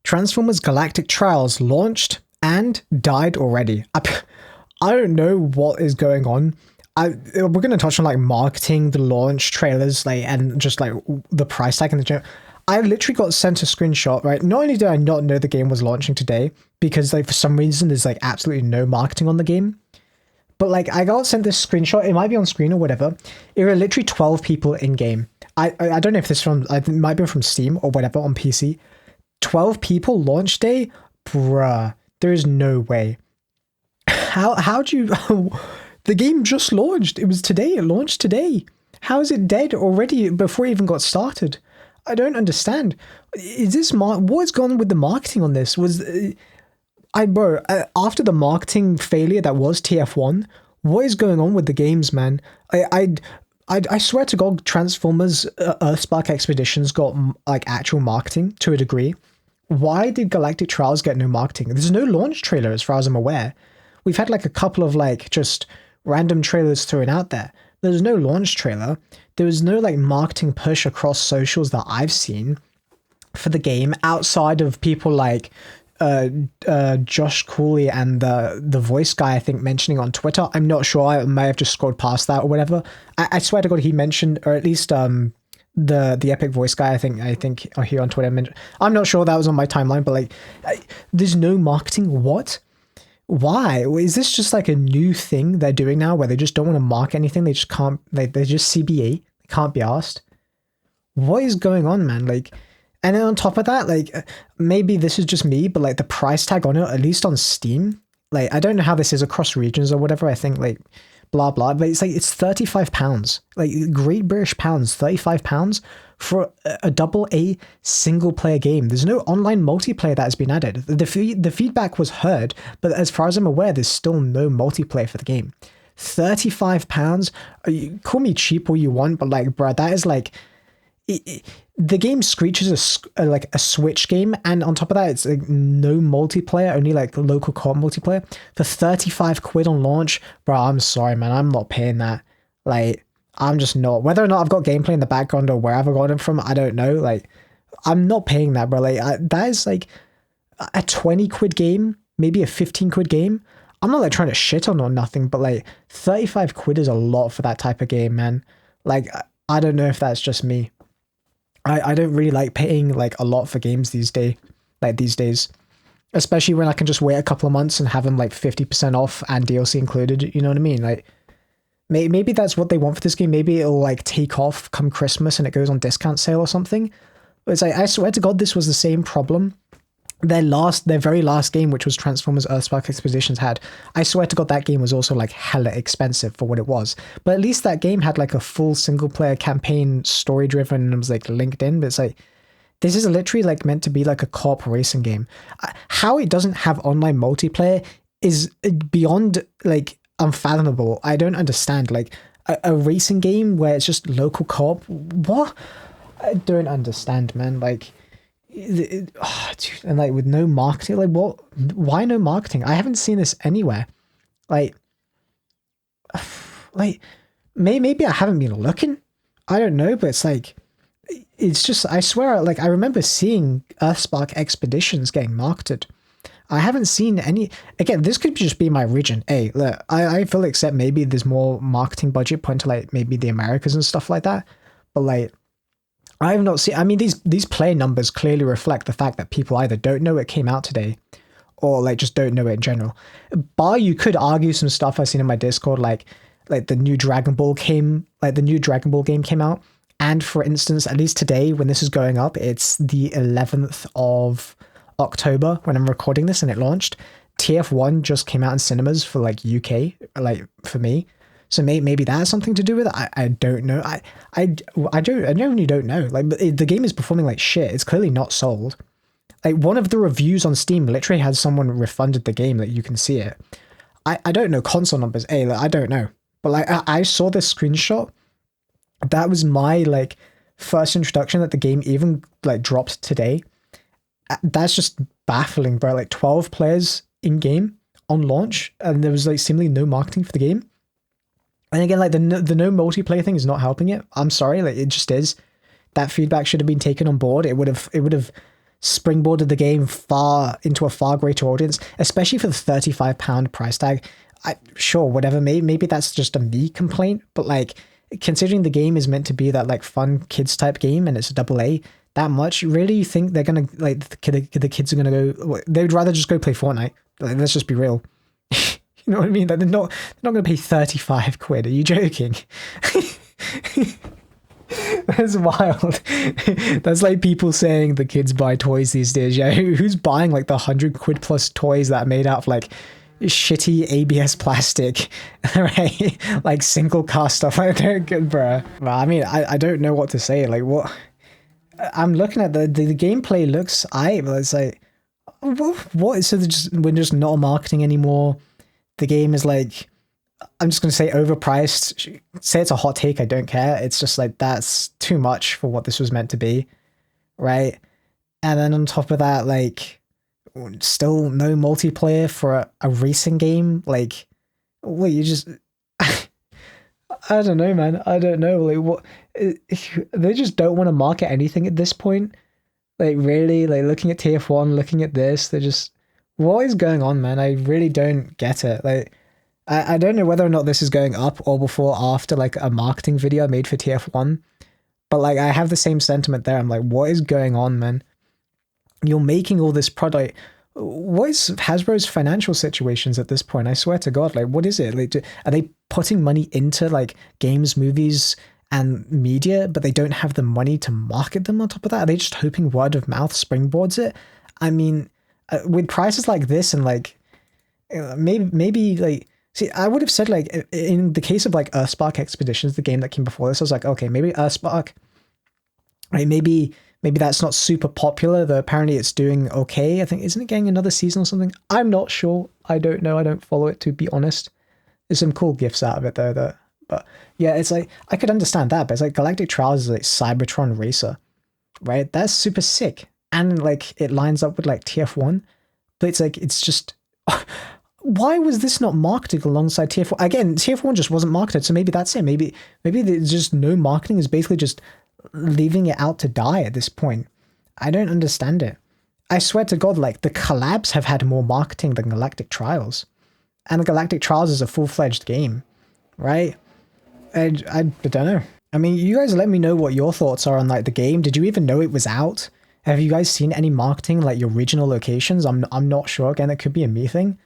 Transformers Galactic Trials launched and died already. I don't know what is going on. We're going to touch on like marketing, the launch trailers, like, and just like the price tag and the. I literally got sent a screenshot, right? Not only did I not know the game was launching today, because like for some reason there's like absolutely no marketing on the game, but like I got sent this screenshot. It might be on screen or whatever. It were literally 12 people in game. I don't know if this from, I think it might be from Steam or whatever on PC. 12 people launch day, bruh. There is no way. How'd you? The game just launched. It was today. It launched today. How is it dead already before it even got started? I don't understand. Is this what's gone on with the marketing on this? After the marketing failure that was TF1, what is going on with the games, man? I swear to God, Transformers Earthspark Expeditions got like actual marketing to a degree. Why did Galactic Trials get no marketing? There's no launch trailer as far as I'm aware. We've had like a couple of like just random trailers thrown out there. There's no launch trailer. There was no like marketing push across socials that I've seen for the game outside of people like Josh Cooley and the voice guy, I think, mentioning on Twitter. I'm not sure. I may have just scrolled past that or whatever. I swear to God, he mentioned, or at least the Epic voice guy, I think here on Twitter mentioned. I'm not sure that was on my timeline, but like, there's no marketing. What? Why? Is this just like a new thing they're doing now where they just don't want to mark anything? They just can't, like, they're just CBA. They can't be asked. What is going on, man? Like, and then on top of that, like, maybe this is just me, but like the price tag on it, at least on Steam, like, I don't know how this is across regions or whatever. I think like blah, blah, but it's like, it's £35, like Great British pounds, £35 for a AA single player game. There's no online multiplayer that has been added. The feedback was heard, but as far as I'm aware, there's still no multiplayer for the game. £35. Call me cheap all you want, but like, bruh, that is like, the game screeches like a Switch game, and on top of that, it's like no multiplayer, only like local co-op multiplayer for 35 quid on launch. Bro, I'm sorry, man, I'm not paying that. Like, I'm just not. Whether or not I've got gameplay in the background or wherever I got it from, I don't know. Like, I'm not paying that, bro. Like, that is like a 20 quid game, maybe a 15 quid game. I'm not like trying to shit on or nothing, but like 35 quid is a lot for that type of game, man. Like, I don't know if that's just me. I don't really like paying like a lot for games these days, especially when I can just wait a couple of months and have them like 50% off and DLC included. You know what I mean? Like, maybe that's what they want for this game. Maybe it'll like take off come Christmas and it goes on discount sale or something. But it's like, I swear to God, this was the same problem their very last game, which was Transformers Earthspark Expeditions, had. I swear to God, that game was also like hella expensive for what it was. But at least that game had like a full single player campaign, story driven, and it was like linked in. But it's like, this is literally like meant to be like a co-op racing game. How it doesn't have online multiplayer is beyond like unfathomable. I don't understand. Like a racing game where it's just local co-op. What? I don't understand, man. Like, dude, and like with no marketing, like what? Why no marketing? I haven't seen this anywhere. Like maybe I haven't been looking. I don't know, but it's like, it's just, I swear, like I remember seeing Earthspark Expeditions getting marketed. I haven't seen any. Again, this could just be my region. Hey, look, I fully accept maybe there's more marketing budget put into like maybe the Americas and stuff like that, but like, I have not seen. I mean, these play numbers clearly reflect the fact that people either don't know it came out today, or like just don't know it in general. But you could argue some stuff I've seen in my Discord, like the new Dragon Ball game came out, and for instance, at least today when this is going up, it's the 11th of October when I'm recording this, and it launched. TF1 just came out in cinemas for like UK, like for me. So maybe that has something to do with it. I don't know. I genuinely don't know. Like, the game is performing like shit. It's clearly not sold. Like, one of the reviews on Steam literally has someone refunded the game. Like, you can see it. I don't know console numbers. Like, I don't know. But like, I saw this screenshot. That was my like first introduction that the game even like dropped today. That's just baffling, bro. Like 12 players in game on launch, and there was like seemingly no marketing for the game. And again, like the no multiplayer thing is not helping it. I'm sorry, like it just is. That feedback should have been taken on board. It would have springboarded the game far into a far greater audience, especially for the £35 price tag. Sure, whatever, maybe that's just a me complaint, but like, considering the game is meant to be that like fun kids type game and it's a AA, that much, really you think they're gonna like the kids are gonna go, they'd rather just go play Fortnite? Like, let's just be real. You know what I mean? Like, they're not gonna pay 35 quid. Are you joking? That's wild. That's like people saying the kids buy toys these days. Yeah, who's buying like the 100 quid plus toys that are made out of like shitty ABS plastic, right? Like single cast stuff. Like, they're good, bruh. Well, I mean, I don't know what to say. Like, what? I'm looking at the gameplay looks but it's like, what? So we're just not marketing anymore. The game is like, I'm just going to say overpriced. Say it's a hot take, I don't care. It's just like, that's too much for what this was meant to be, right? And then on top of that, like, still no multiplayer for a racing game. Like, what, you just... I don't know, man. I don't know. Like, what... They just don't want to market anything at this point. Like, really? Like, looking at TF1, looking at this, they're just... What is going on, man? I really don't get it. Like, I don't know whether or not this is going up or before or after like a marketing video made for TF1, but like I have the same sentiment there. I'm like, what is going on, man? You're making all this product. What is Hasbro's financial situations at this point? I swear to God, like, what is it? Like, are they putting money into like games, movies, and media, but they don't have the money to market them on top of that? Are they just hoping word of mouth springboards it? I mean, with prices like this and like, maybe like, see, I would have said, like, in the case of, like, Earthspark Expeditions, the game that came before this, I was like, okay, maybe Earthspark, right, maybe that's not super popular, though apparently it's doing okay. I think, isn't it getting another season or something? I'm not sure. I don't know. I don't follow it, to be honest. There's some cool gifts out of it, though, but, yeah, it's like, I could understand that, but it's like Galactic Trials is, like, Cybertron Racer, right? That's super sick. And, like, it lines up with, like, TF1, but it's like, it's just... Why was this not marketed alongside TF1? Again, TF1 just wasn't marketed, so maybe that's it. Maybe there's just no marketing, is basically just leaving it out to die at this point. I don't understand it. I swear to God, like, the collabs have had more marketing than Galactic Trials. And Galactic Trials is a full-fledged game, right? I don't know. I mean, you guys let me know what your thoughts are on, like, the game. Did you even know it was out? Have you guys seen any marketing, like, your regional locations? I'm not sure. Again, it could be a me thing.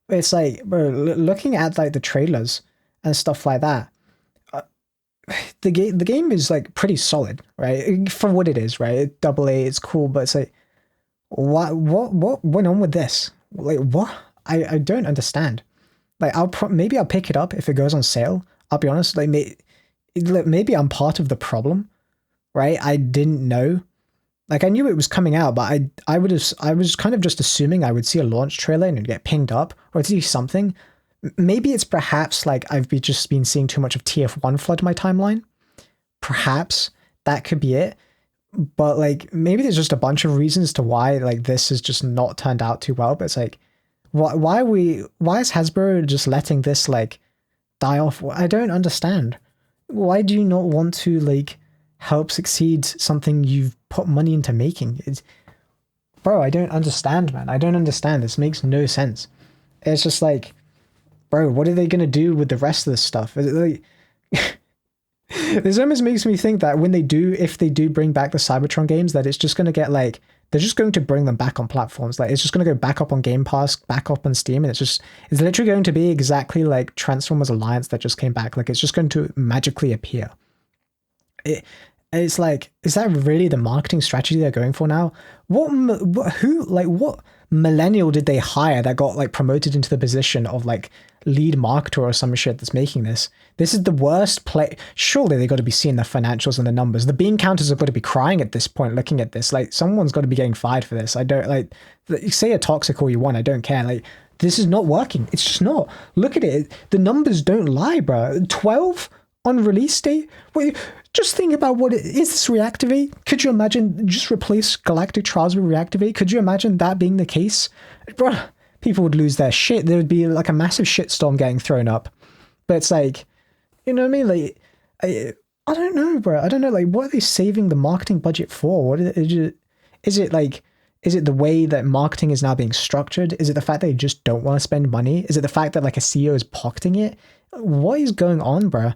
It's like, bro, looking at like the trailers and stuff like that, the game is like pretty solid, right? For what it is, right? AA, it's cool, but it's like, what went on with this? Like, what? I don't understand. Like, maybe I'll pick it up if it goes on sale. I'll be honest. Like, maybe I'm part of the problem, right? I didn't know. Like, I knew it was coming out, but I was kind of just assuming I would see a launch trailer and it'd get pinged up or see something. Maybe it's perhaps like I've just been seeing too much of TF1 flood my timeline. Perhaps that could be it. But like, maybe there's just a bunch of reasons to why like this has just not turned out too well. But it's like, why is Hasbro just letting this like die off? I don't understand. Why do you not want to like help succeed something you've put money into making? Bro, I don't understand, man. I don't understand. This makes no sense. It's just like, bro, what are they gonna do with the rest of this stuff? Like, this almost makes me think that if they do bring back the Cybertron games, that it's just gonna get like, they're just going to bring them back on platforms. Like, it's just gonna go back up on Game Pass, back up on Steam, and it's literally going to be exactly like Transformers Alliance that just came back. Like, it's just going to magically appear. It's like, is that really the marketing strategy they're going for now? What millennial did they hire that got like promoted into the position of like lead marketer or some shit that's making this? This is the worst play. Surely they got to be seeing the financials and the numbers. The bean counters have got to be crying at this point looking at this. Like, someone's got to be getting fired for this. I don't like, say a toxic all you want. I don't care. Like, this is not working. It's just not. Look at it. The numbers don't lie, bro. 12 on release day? Wait, just think about is this Reactivate? Could you imagine just replace Galactic Trials with Reactivate? Could you imagine that being the case? Bro, people would lose their shit. There would be like a massive shitstorm getting thrown up. But it's like, you know what I mean? Like, I don't know, bro. I don't know. Like, what are they saving the marketing budget for? Is it like, Is it the way that marketing is now being structured? Is it the fact that they just don't want to spend money? Is it the fact that like a CEO is pocketing it? What is going on, bruh?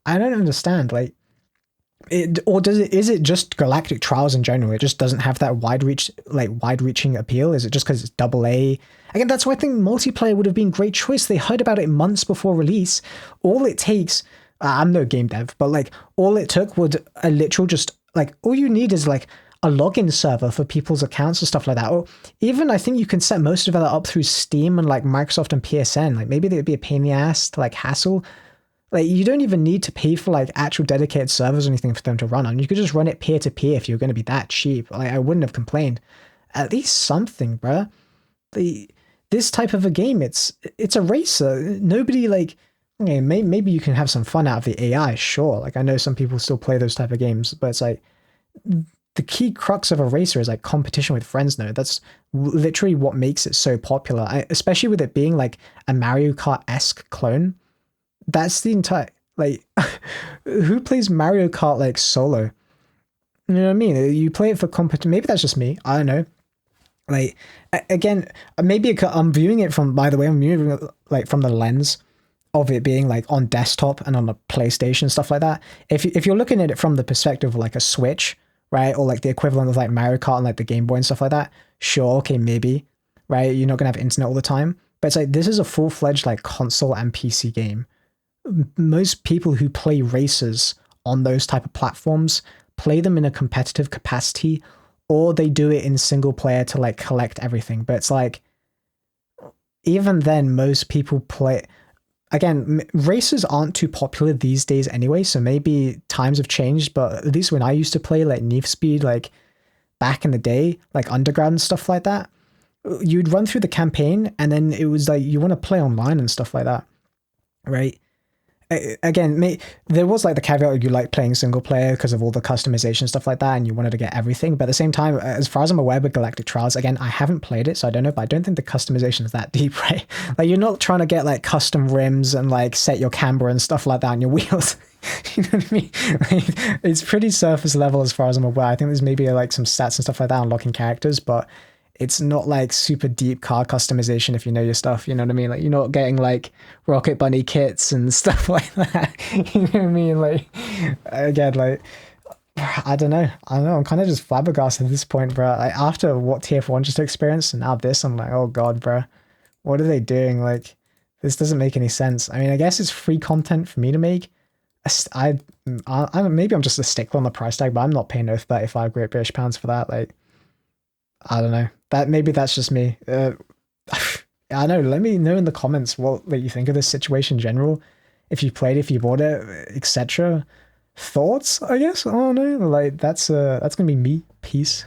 I don't understand. Like, is it just Galactic Trials in general? It just doesn't have that wide-reaching appeal. Is it just because it's AA? Again, that's why I think multiplayer would have been a great choice. They heard about it months before release. All it takes, I'm no game dev, but like all it took would a literal just like all you need is like a login server for people's accounts and stuff like that. Or even I think you can set most of that up through Steam and like Microsoft and PSN. Like maybe they'd be a pain in the ass to like hassle. Like you don't even need to pay for like actual dedicated servers or anything for them to run on. You could just run it peer to peer if you're going to be that cheap. Like I wouldn't have complained. At least something, bruh. This type of a game, it's a racer. Nobody like, okay, maybe you can have some fun out of the AI, sure. Like I know some people still play those type of games, but it's like the key crux of a racer is like competition with friends now. That's literally what makes it so popular, especially with it being like a Mario Kart-esque clone. That's the entire, like, who plays Mario Kart like solo? You know what I mean? You play it for competition. Maybe that's just me. I don't know. Like, again, maybe I'm viewing it from, by the way, I'm viewing it like from the lens of it being like on desktop and on the PlayStation, stuff like that. If you're looking at it from the perspective of like a Switch, right? Or like the equivalent of like Mario Kart and like the Game Boy and stuff like that. Sure, okay, maybe, right? You're not gonna have internet all the time. But it's like, this is a full-fledged like console and PC game. Most people who play racers on those type of platforms play them in a competitive capacity, or they do it in single player to like collect everything. But it's like, even then, most people play. Again, racers aren't too popular these days anyway, so maybe times have changed, but at least when I used to play like Need for Speed, like back in the day, like Underground and stuff like that, you'd run through the campaign and then it was like you want to play online and stuff like that, right? Again, there was like the caveat you like playing single player because of all the customization stuff like that and you wanted to get everything, but at the same time, as far as I'm aware with Galactic Trials, again, I haven't played it, so I don't know, but I don't think the customization is that deep, right? Like you're not trying to get like custom rims and like set your camber and stuff like that on your wheels. You know what I mean? Like, it's pretty surface level as far as I'm aware. I think there's maybe like some stats and stuff like that unlocking characters, but it's not like super deep car customization if you know your stuff, you know what I mean? Like you're not getting like Rocket Bunny kits and stuff like that. You know what I mean? Like again, like I don't know. I'm kind of just flabbergasted at this point, bro. Like after what TF1 just experienced and now this, I'm like, oh god, bro, what are they doing? Like this doesn't make any sense. I mean, I guess it's free content for me to make. I maybe I'm just a stickler on the price tag, but I'm not paying no 35 Great British pounds for that. Like I don't know. Maybe that's just me. I don't know. Let me know in the comments what you think of this situation in general. If you played, if you bought it, etc. Thoughts, I guess. I don't know. Like that's gonna be me. Peace.